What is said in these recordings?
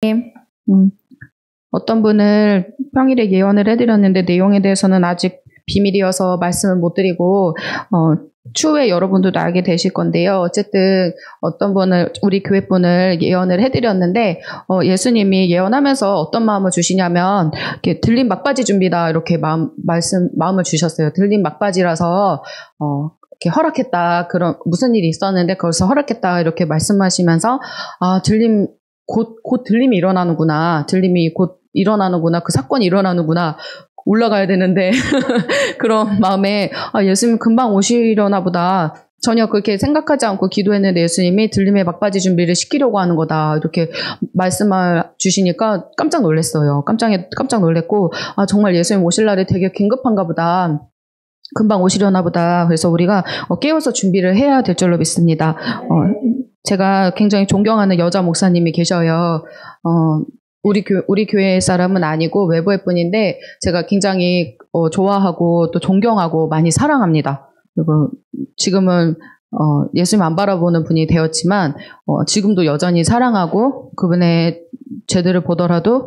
음, 어떤 분을 평일에 예언을 해드렸는데 내용에 대해서는 아직 비밀이어서 말씀을 못 드리고 추후에 여러분들도 알게 되실 건데요. 어쨌든 어떤 분을 우리 교회 분을 예언을 해드렸는데 예수님이 예언하면서 어떤 마음을 주시냐면 이렇게 들린 막바지 준비다 이렇게 마음을 주셨어요. 들린 막바지라서 이렇게 허락했다. 그런 무슨 일이 있었는데 거기서 허락했다 이렇게 말씀하시면서 들림 곧 들림이 일어나는구나. 들림이 곧 일어나는구나. 그 사건이 일어나는구나. 올라가야 되는데 그런 마음에 예수님 금방 오시려나 보다. 전혀 그렇게 생각하지 않고 기도했는데 예수님이 들림의 막바지 준비를 시키려고 하는 거다. 이렇게 말씀을 주시니까 깜짝 놀랐어요. 깜짝 놀랐고 정말 예수님 오실 날이 되게 긴급한가 보다. 금방 오시려나 보다. 그래서 우리가 깨워서 준비를 해야 될 줄로 믿습니다. 제가 굉장히 존경하는 여자 목사님이 계셔요. 우리 교회 사람은 아니고 외부의 분인데 제가 굉장히 좋아하고 또 존경하고 많이 사랑합니다. 그리고 지금은 예수님 안 바라보는 분이 되었지만 지금도 여전히 사랑하고 그분의 제들을 보더라도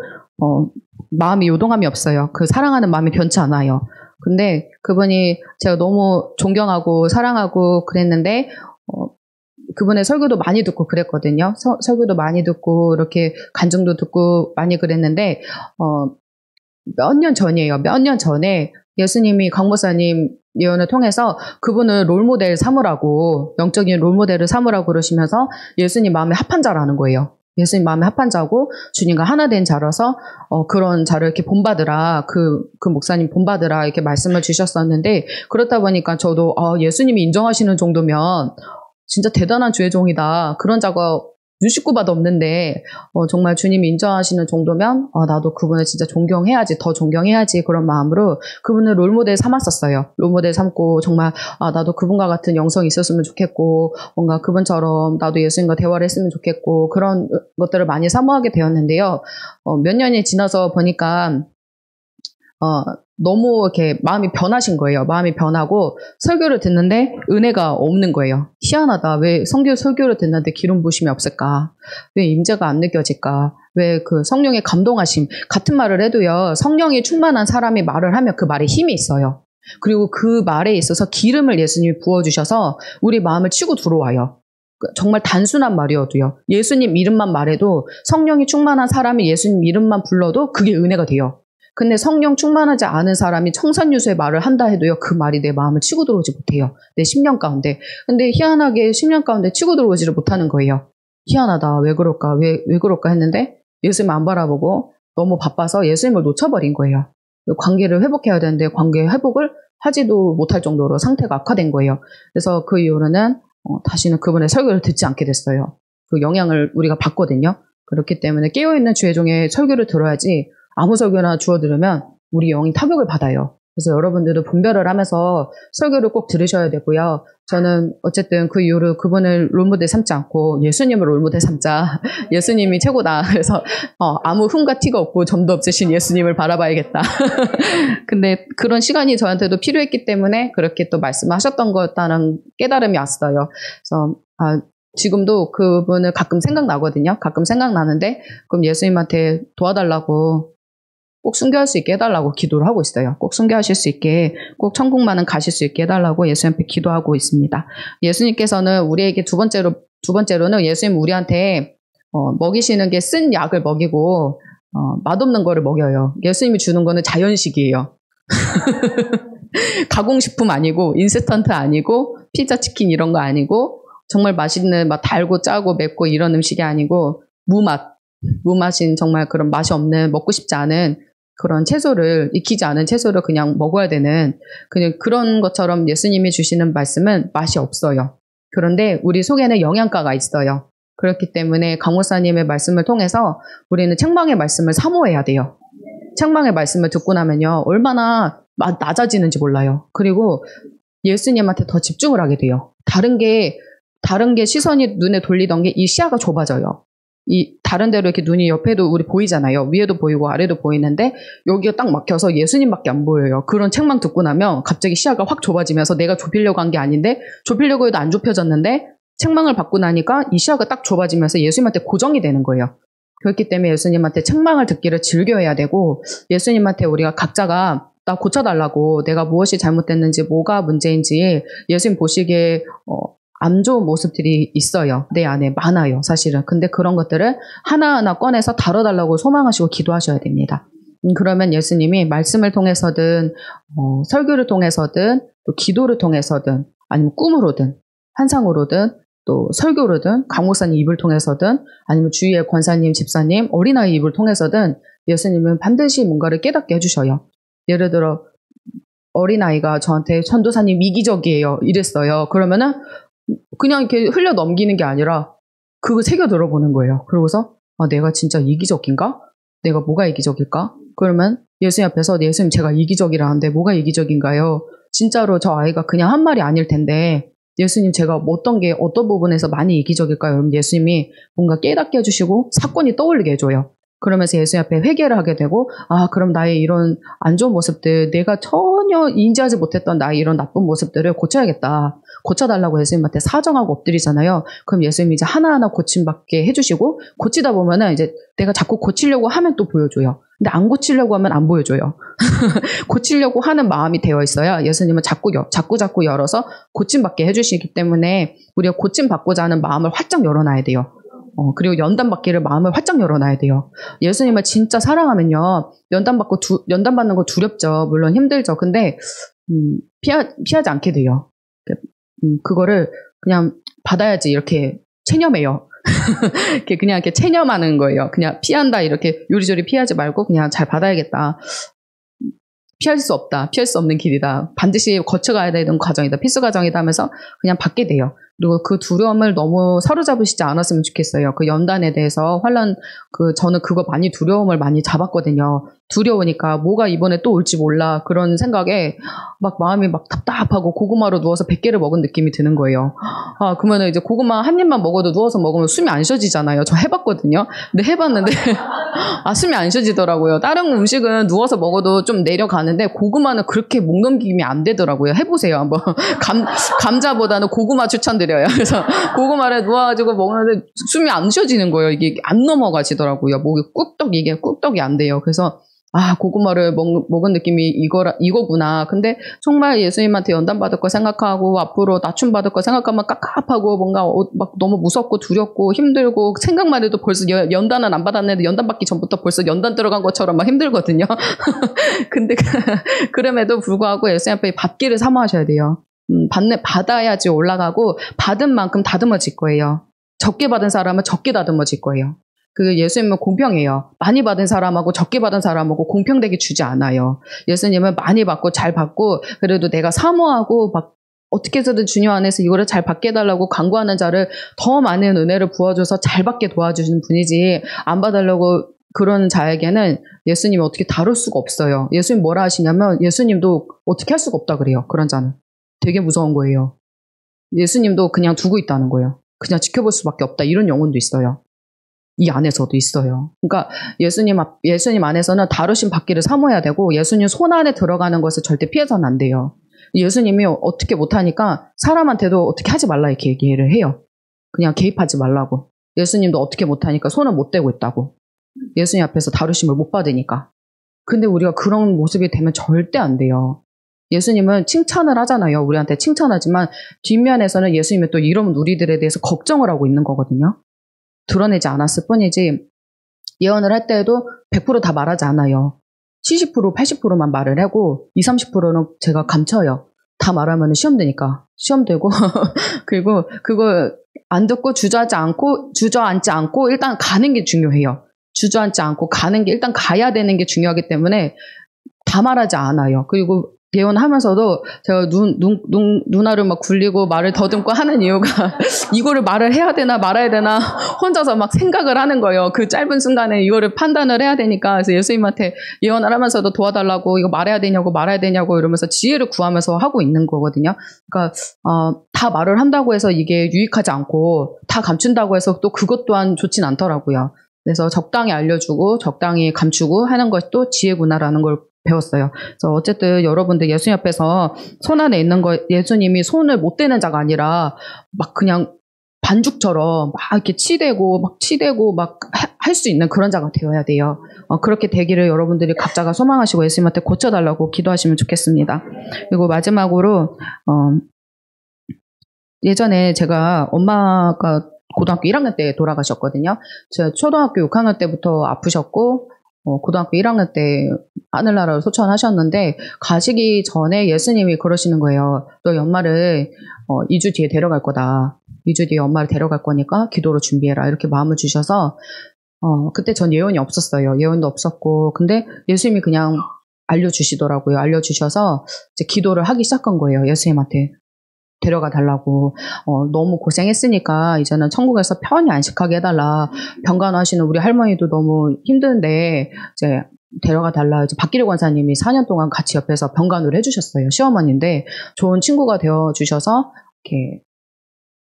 마음이 요동함이 없어요. 그 사랑하는 마음이 변치 않아요. 근데 그분이 제가 너무 존경하고 사랑하고 그랬는데 그분의 설교도 많이 듣고 그랬거든요. 설교도 많이 듣고 이렇게 간증도 듣고 많이 그랬는데 몇 년 전이에요. 몇 년 전에 예수님이 강목사님 예언을 통해서 그분을 롤모델 삼으라고 영적인 롤모델을 삼으라고 그러시면서 예수님 마음에 합한 자라는 거예요. 예수님 마음에 합한 자고 주님과 하나 된 자라서 그런 자를 이렇게 본받으라 그 목사님 본받으라 이렇게 말씀을 주셨었는데 그렇다 보니까 저도 예수님이 인정하시는 정도면 진짜 대단한 주의 종이다. 그런 자가 눈식구봐도 없는데 정말 주님이 인정하시는 정도면 나도 그분을 진짜 존경해야지 더 존경해야지 그런 마음으로 그분을 롤모델 삼았었어요. 롤모델 삼고 정말 나도 그분과 같은 영성이 있었으면 좋겠고 뭔가 그분처럼 나도 예수님과 대화를 했으면 좋겠고 그런 것들을 많이 사모하게 되었는데요. 몇 년이 지나서 보니까 너무 이렇게 마음이 변하신 거예요. 마음이 변하고 설교를 듣는데 은혜가 없는 거예요. 희한하다. 왜 설교를 듣는데 기름 부으심이 없을까? 왜 임재가 안 느껴질까? 왜 그 성령의 감동하심 같은 말을 해도요. 성령이 충만한 사람이 말을 하면 그 말에 힘이 있어요. 그리고 그 말에 있어서 기름을 예수님이 부어주셔서 우리 마음을 치고 들어와요. 정말 단순한 말이어도요. 예수님 이름만 말해도 성령이 충만한 사람이 예수님 이름만 불러도 그게 은혜가 돼요. 근데 성령 충만하지 않은 사람이 청산유수의 말을 한다 해도요. 그 말이 내 마음을 치고 들어오지 못해요. 내 심령 가운데. 근데 희한하게 심령 가운데 치고 들어오지를 못하는 거예요. 희한하다. 왜 그럴까? 왜 그럴까 했는데 예수님 안 바라보고 너무 바빠서 예수님을 놓쳐버린 거예요. 관계를 회복해야 되는데 관계 회복을 하지도 못할 정도로 상태가 악화된 거예요. 그래서 그 이후로는 다시는 그분의 설교를 듣지 않게 됐어요. 그 영향을 우리가 받거든요. 그렇기 때문에 깨어있는 주의 종의 설교를 들어야지 아무 설교나 주워 들으면 우리 영이 타격을 받아요. 그래서 여러분들도 분별을 하면서 설교를 꼭 들으셔야 되고요. 저는 어쨌든 그 이후로 그분을 롤모델 삼지 않고 예수님을 롤모델 삼자. 예수님이 최고다. 그래서 아무 흠과 티가 없고 점도 없으신 예수님을 바라봐야겠다. 근데 그런 시간이 저한테도 필요했기 때문에 그렇게 또 말씀하셨던 거였다는 깨달음이 왔어요. 그래서 지금도 그분을 가끔 생각나거든요. 가끔 생각나는데 그럼 예수님한테 도와달라고 꼭 순교할 수 있게 해달라고 기도를 하고 있어요. 꼭 순교하실 수 있게, 꼭 천국만은 가실 수 있게 해달라고 예수님께 기도하고 있습니다. 예수님께서는 우리에게 두 번째로는 예수님 우리한테 먹이시는 게 쓴 약을 먹이고 맛없는 거를 먹여요. 예수님이 주는 거는 자연식이에요. 가공식품 아니고 인스턴트 아니고 피자 치킨 이런 거 아니고 정말 맛있는 달고 짜고 맵고 이런 음식이 아니고 무맛인 정말 그런 맛이 없는 먹고 싶지 않은 그런 채소를 익히지 않은 채소를 그냥 먹어야 되는 그냥 그런 것처럼 예수님이 주시는 말씀은 맛이 없어요. 그런데 우리 속에는 영양가가 있어요. 그렇기 때문에 강목사님의 말씀을 통해서 우리는 책망의 말씀을 사모해야 돼요. 책망의 말씀을 듣고 나면요 얼마나 낮아지는지 몰라요. 그리고 예수님한테 더 집중을 하게 돼요. 다른 게 시선이 눈에 돌리던 게 이 시야가 좁아져요. 이 다른 데로 이렇게 눈이 옆에도 우리 보이잖아요. 위에도 보이고 아래도 보이는데 여기가 딱 막혀서 예수님밖에 안 보여요. 그런 책망 듣고 나면 갑자기 시야가 확 좁아지면서 내가 좁히려고 한 게 아닌데 좁히려고 해도 안 좁혀졌는데 책망을 받고 나니까 이 시야가 딱 좁아지면서 예수님한테 고정이 되는 거예요. 그렇기 때문에 예수님한테 책망을 듣기를 즐겨해야 되고 예수님한테 우리가 각자가 나 고쳐달라고 내가 무엇이 잘못됐는지 뭐가 문제인지 예수님 보시기에 안 좋은 모습들이 있어요. 내 안에 많아요. 사실은. 근데 그런 것들을 하나하나 꺼내서 다뤄달라고 소망하시고 기도하셔야 됩니다. 그러면 예수님이 말씀을 통해서든 설교를 통해서든 또 기도를 통해서든 아니면 꿈으로든 환상으로든 또 설교로든 강목사님 입을 통해서든 아니면 주위의 권사님, 집사님, 어린아이 입을 통해서든 예수님은 반드시 뭔가를 깨닫게 해주셔요. 예를 들어 어린아이가 저한테 전도사님 이기적이에요 이랬어요. 그러면은 그냥 이렇게 흘려 넘기는 게 아니라 그거 새겨 들어보는 거예요. 그러고서 내가 진짜 이기적인가? 내가 뭐가 이기적일까? 그러면 예수님 앞에서 예수님 제가 이기적이라는데 뭐가 이기적인가요? 진짜로 저 아이가 그냥 한 말이 아닐 텐데 예수님 제가 어떤 부분에서 많이 이기적일까요? 그럼 예수님이 뭔가 깨닫게 해주시고 사건이 떠올리게 해줘요. 그러면서 예수님 앞에 회개를 하게 되고 그럼 나의 이런 안 좋은 모습들 내가 전혀 인지하지 못했던 나의 이런 나쁜 모습들을 고쳐야겠다. 고쳐달라고 예수님한테 사정하고 엎드리잖아요. 그럼 예수님이 이제 하나하나 고침받게 해주시고 고치다 보면은 이제 내가 자꾸 고치려고 하면 또 보여줘요. 근데 안 고치려고 하면 안 보여줘요. 고치려고 하는 마음이 되어 있어야 예수님은 자꾸 열어서 고침받게 해주시기 때문에 우리가 고침받고자 하는 마음을 활짝 열어놔야 돼요. 그리고 연단받기를 마음을 활짝 열어놔야 돼요. 예수님을 진짜 사랑하면요. 연단받는 거 두렵죠. 물론 힘들죠. 근데 피하지 않게 돼요. 그거를 그냥 받아야지 이렇게 체념해요. 그냥 이렇게 체념하는 거예요. 그냥 피한다 이렇게 요리조리 피하지 말고 그냥 잘 받아야겠다. 피할 수 없다. 피할 수 없는 길이다. 반드시 거쳐가야 되는 과정이다. 필수 과정이다 하면서 그냥 받게 돼요. 그리고 그 두려움을 너무 사로잡으시지 않았으면 좋겠어요. 그 연단에 대해서 저는 그거 두려움을 많이 잡았거든요. 두려우니까 뭐가 이번에 또 올지 몰라. 그런 생각에 막 마음이 막 답답하고 고구마로 누워서 100개를 먹은 느낌이 드는 거예요. 그러면 이제 고구마 한 입만 먹어도 누워서 먹으면 숨이 안 쉬어지잖아요. 저 해봤거든요. 근데 해봤는데 숨이 안 쉬어지더라고요. 다른 음식은 누워서 먹어도 좀 내려가는데 고구마는 그렇게 목 넘김이 안 되더라고요. 해보세요. 한번. 감자보다는 고구마 추천드려요. 그래서 고구마를 누워가지고 먹는데 숨이 안 쉬어지는 거예요. 이게 안 넘어가시더라고요. 목이 꿀떡이 안 돼요. 그래서 고구마를 먹은 느낌이 이거구나. 근데 정말 예수님한테 연단받을 거 생각하고 앞으로 낮춤받을 거 생각하면 깝깝하고 뭔가 막 너무 무섭고 두렵고 힘들고 생각만 해도 벌써 연단은 안 받았는데 연단받기 전부터 벌써 연단 들어간 것처럼 막 힘들거든요. 근데 그럼에도 불구하고 예수님 앞에 받기를 사모하셔야 돼요. 받아야지 올라가고 받은 만큼 다듬어질 거예요. 적게 받은 사람은 적게 다듬어질 거예요. 그 예수님은 공평해요. 많이 받은 사람하고 적게 받은 사람하고 공평되게 주지 않아요. 예수님은 많이 받고 잘 받고 그래도 내가 사모하고 막 어떻게 해서든 주님 안에서 이거를 잘 받게 해달라고 간구하는 자를 더 많은 은혜를 부어줘서 잘 받게 도와주시는 분이지 안 받으려고 그런 자에게는 예수님이 어떻게 다룰 수가 없어요. 예수님 뭐라 하시냐면 예수님도 어떻게 할 수가 없다 그래요. 그런 자는. 되게 무서운 거예요. 예수님도 그냥 두고 있다는 거예요. 그냥 지켜볼 수밖에 없다. 이런 영혼도 있어요. 이 안에서도 있어요. 그러니까 예수님 안에서는 다루심 받기를 사모해야 되고 예수님 손 안에 들어가는 것을 절대 피해서는 안 돼요. 예수님이 어떻게 못하니까 사람한테도 어떻게 하지 말라 이렇게 얘기를 해요. 그냥 개입하지 말라고. 예수님도 어떻게 못하니까 손을 못 대고 있다고. 예수님 앞에서 다루심을 못 받으니까. 근데 우리가 그런 모습이 되면 절대 안 돼요. 예수님은 칭찬을 하잖아요. 우리한테 칭찬하지만 뒷면에서는 예수님이 또 이런 우리들에 대해서 걱정을 하고 있는 거거든요. 드러내지 않았을 뿐이지 예언을 할 때에도 100% 다 말하지 않아요. 70%, 80%만 말을 하고 20, 30%는 제가 감춰요. 다 말하면 시험되니까. 시험되고 그리고 그거 안 듣고 주저앉지 않고 일단 가는 게 중요해요. 주저앉지 않고 가는 게 일단 가야 되는 게 중요하기 때문에 다 말하지 않아요. 그리고 예언하면서도 제가 눈알을 막 굴리고 말을 더듬고 하는 이유가 이거를 말을 해야 되나 말아야 되나 혼자서 막 생각을 하는 거예요. 그 짧은 순간에 이거를 판단을 해야 되니까. 그래서 예수님한테 예언을 하면서도 도와달라고 이거 말해야 되냐고 말아야 되냐고 이러면서 지혜를 구하면서 하고 있는 거거든요. 그러니까 다 말을 한다고 해서 이게 유익하지 않고 다 감춘다고 해서 또 그것 또한 좋진 않더라고요. 그래서 적당히 알려주고 적당히 감추고 하는 것도 지혜구나라는 걸 배웠어요. 그래서 어쨌든 여러분들 예수님 앞에서 손 안에 있는 거 예수님이 손을 못 대는 자가 아니라 막 그냥 반죽처럼 막 이렇게 치대고 막 할 수 있는 그런 자가 되어야 돼요. 그렇게 되기를 여러분들이 각자가 소망하시고 예수님한테 고쳐달라고 기도하시면 좋겠습니다. 그리고 마지막으로 예전에 제가 엄마가 고등학교 1학년 때 돌아가셨거든요. 제가 초등학교 6학년 때부터 아프셨고 고등학교 1학년 때 하늘나라로 소천하셨는데 가시기 전에 예수님이 그러시는 거예요. 너 연말을 2주 뒤에 데려갈 거다. 2주 뒤에 엄마를 데려갈 거니까 기도로 준비해라. 이렇게 마음을 주셔서 그때 전 예언이 없었어요. 예언도 없었고 근데 예수님이 그냥 알려주시더라고요. 알려주셔서 이제 기도를 하기 시작한 거예요. 예수님한테 데려가 달라고. 너무 고생했으니까 이제는 천국에서 편히 안식하게 해달라. 병간호하시는 우리 할머니도 너무 힘든데 이제 데려가 달라. 이제 박기려 권사님이 4년 동안 같이 옆에서 병간호를 해주셨어요. 시어머니인데 좋은 친구가 되어 주셔서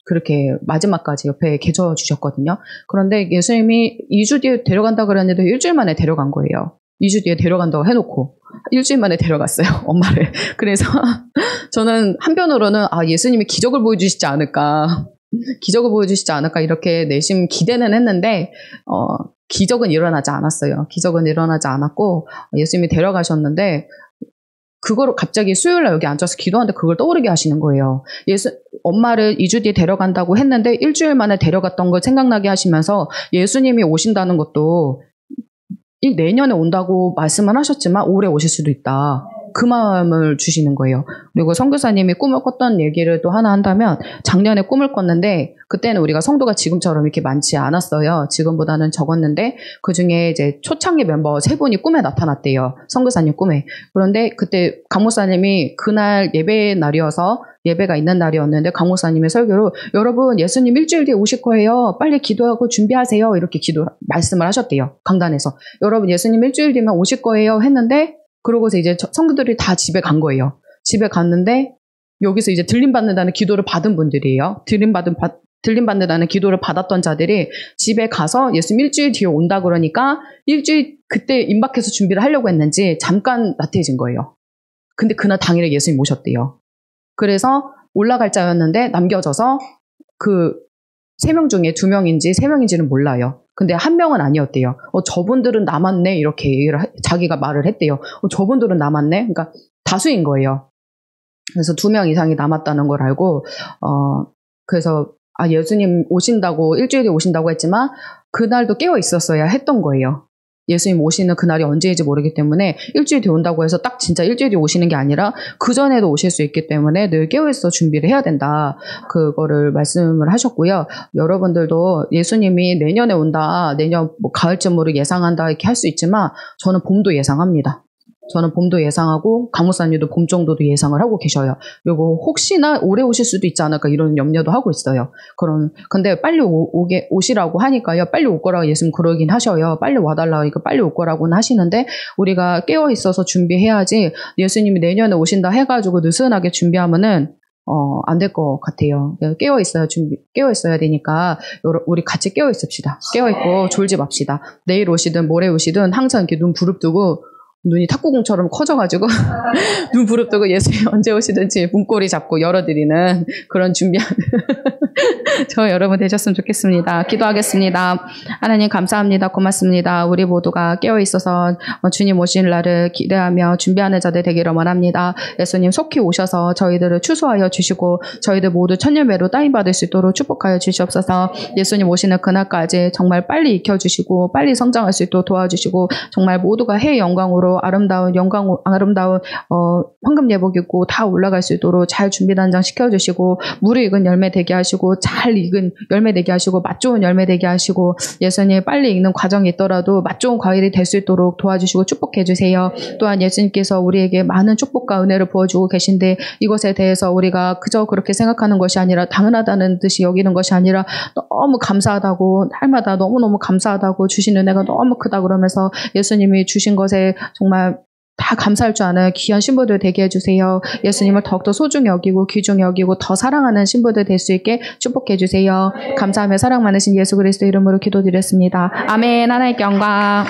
그렇게 마지막까지 옆에 계셔 주셨거든요. 그런데 예수님이 2주 뒤에 데려간다 그랬는데 일주일 만에 데려간 거예요. 2주 뒤에 데려간다고 해놓고 일주일 만에 데려갔어요. 엄마를. 그래서 저는 한편으로는 예수님이 기적을 보여주시지 않을까. 기적을 보여주시지 않을까 이렇게 내심 기대는 했는데 기적은 일어나지 않았어요. 기적은 일어나지 않았고 예수님이 데려가셨는데 그거를 갑자기 수요일날 여기 앉아서 기도하는데 그걸 떠오르게 하시는 거예요. 엄마를 2주 뒤에 데려간다고 했는데 일주일 만에 데려갔던 걸 생각나게 하시면서 예수님이 오신다는 것도 내년에 온다고 말씀을 하셨지만 올해 오실 수도 있다. 그 마음을 주시는 거예요. 그리고 선교사님이 꿈을 꿨던 얘기를 또 하나 한다면 작년에 꿈을 꿨는데 그때는 우리가 성도가 지금처럼 이렇게 많지 않았어요. 지금보다는 적었는데 그중에 이제 초창기 멤버 3분이 꿈에 나타났대요. 선교사님 꿈에. 그런데 그때 강목사님이 그날 예배 날이어서 예배가 있는 날이었는데 강목사님의 설교로 여러분 예수님 일주일 뒤에 오실 거예요. 빨리 기도하고 준비하세요. 이렇게 말씀을 하셨대요. 강단에서. 여러분 예수님 일주일 뒤면 오실 거예요 했는데 그러고서 이제 성도들이 다 집에 간 거예요. 집에 갔는데 여기서 이제 들림받는다는 기도를 받은 분들이에요. 들림받는다는 기도를 받았던 자들이 집에 가서 예수님 일주일 뒤에 온다 그러니까 일주일 그때 임박해서 준비를 하려고 했는지 잠깐 나태해진 거예요. 근데 그날 당일에 예수님 오셨대요. 그래서 올라갈 자였는데 남겨져서 그 3명 중에 2명인지 3명인지는 몰라요. 근데 1명은 아니었대요. 저분들은 남았네 이렇게 자기가 말을 했대요. 저분들은 남았네. 그러니까 다수인 거예요. 그래서 2명 이상이 남았다는 걸 알고 그래서 예수님 오신다고 일주일 뒤에 오신다고 했지만 그날도 깨어 있었어야 했던 거예요. 예수님 오시는 그날이 언제인지 모르기 때문에 일주일 뒤에 온다고 해서 딱 진짜 일주일 뒤에 오시는 게 아니라 그전에도 오실 수 있기 때문에 늘 깨어있어 준비를 해야 된다. 그거를 말씀을 하셨고요. 여러분들도 예수님이 내년에 온다, 내년 가을쯤으로 예상한다 이렇게 할 수 있지만 저는 봄도 예상합니다. 저는 봄도 예상하고 강목사님도 봄 정도도 예상을 하고 계셔요. 그리고 혹시나 올해 오실 수도 있지 않을까 이런 염려도 하고 있어요. 근데 빨리 오시라고 하니까요. 빨리 올 거라고 예수님 그러긴 하셔요. 빨리 와달라고 하니까 빨리 올 거라고는 하시는데 우리가 깨어 있어서 준비해야지 예수님이 내년에 오신다 해가지고 느슨하게 준비하면은 안 될 것 같아요. 깨어 있어야 되니까 우리 같이 깨어 있읍시다. 깨어 있고 졸지 맙시다. 내일 오시든 모레 오시든 항상 이렇게 눈 부릅뜨고 눈이 탁구공처럼 커져가지고 눈 부릅뜨고 예수님 언제 오시든지 문고리 잡고 열어드리는 그런 준비하는 저 여러분 되셨으면 좋겠습니다. 기도하겠습니다. 하나님 감사합니다. 고맙습니다. 우리 모두가 깨어있어서 주님 오실 날을 기대하며 준비하는 자들 되기를 원합니다. 예수님 속히 오셔서 저희들을 추수하여 주시고 저희들 모두 천년배로 따임받을 수 있도록 축복하여 주시옵소서. 예수님 오시는 그날까지 정말 빨리 익혀주시고 빨리 성장할 수 있도록 도와주시고 정말 모두가 해의 영광으로 아름다운 황금 예복 입고 다 올라갈 수 있도록 잘 준비 단장 시켜주시고 무르익은 열매 되게 하시고 잘 익은 열매 되게 하시고 맛 좋은 열매 되게 하시고 예수님 빨리 익는 과정이 있더라도 맛 좋은 과일이 될 수 있도록 도와주시고 축복해 주세요. 또한 예수님께서 우리에게 많은 축복과 은혜를 부어주고 계신데 이것에 대해서 우리가 그저 그렇게 생각하는 것이 아니라 당연하다는 듯이 여기는 것이 아니라 너무 감사하다고 날마다 너무너무 감사하다고 주신 은혜가 너무 크다 그러면서 예수님이 주신 것에 정말 다 감사할 줄 아는 귀한 신부들 되게 해주세요. 예수님을 더욱더 소중히 여기고 귀중히 여기고 더 사랑하는 신부들 될 수 있게 축복해 주세요. 감사하며 사랑 많으신 예수 그리스도 이름으로 기도드렸습니다. 아멘. 하나님께 영광.